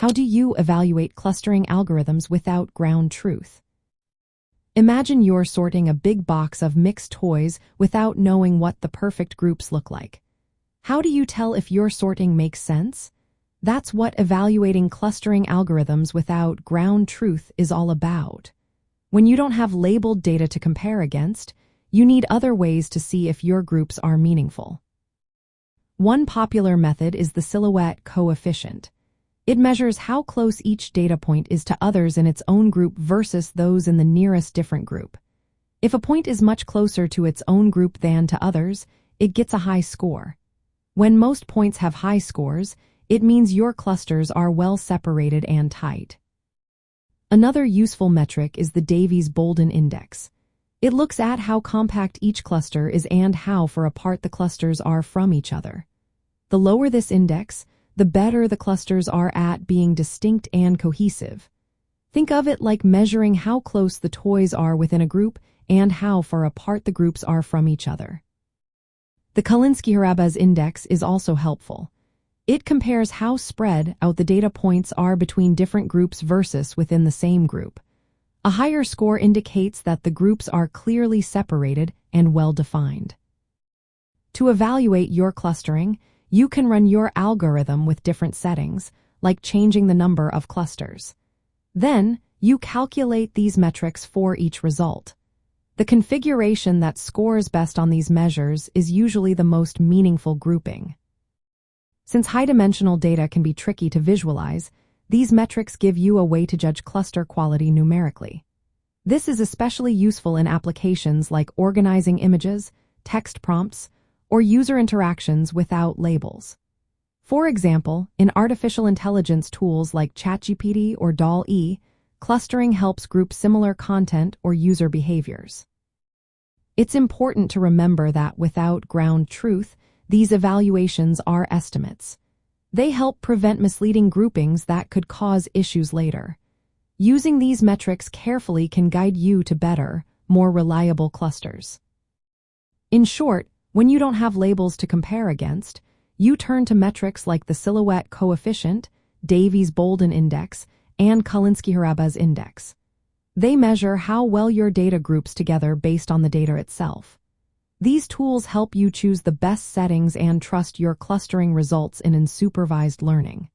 How do you evaluate clustering algorithms without ground truth? Imagine you're sorting a big box of mixed toys without knowing what the perfect groups look like. How do you tell if your sorting makes sense? That's what evaluating clustering algorithms without ground truth is all about. When you don't have labeled data to compare against, you need other ways to see if your groups are meaningful. One popular method is the silhouette coefficient. It measures how close each data point is to others in its own group versus those in the nearest different group. If a point is much closer to its own group than to others, it gets a high score. When most points have high scores, it means your clusters are well separated and tight. Another useful metric is the Davies-Bouldin Index. It looks at how compact each cluster is and how far apart the clusters are from each other. The lower this index, the better the clusters are at being distinct and cohesive. Think of it like measuring how close the toys are within a group and how far apart the groups are from each other. The Calinski-Harabasz Index is also helpful. It compares how spread out the data points are between different groups versus within the same group. A higher score indicates that the groups are clearly separated and well-defined. To evaluate your clustering, you can run your algorithm with different settings, like changing the number of clusters. Then, you calculate these metrics for each result. The configuration that scores best on these measures is usually the most meaningful grouping. Since high-dimensional data can be tricky to visualize, these metrics give you a way to judge cluster quality numerically. This is especially useful in applications like organizing images, text prompts, or user interactions without labels. For example, in artificial intelligence tools like ChatGPT or DALL-E, clustering helps group similar content or user behaviors. It's important to remember that without ground truth, these evaluations are estimates. They help prevent misleading groupings that could cause issues later. Using these metrics carefully can guide you to better, more reliable clusters. In short, when you don't have labels to compare against, you turn to metrics like the silhouette coefficient, Davies-Bouldin Index, and Calinski-Harabasz Index. They measure how well your data groups together based on the data itself. These tools help you choose the best settings and trust your clustering results in unsupervised learning.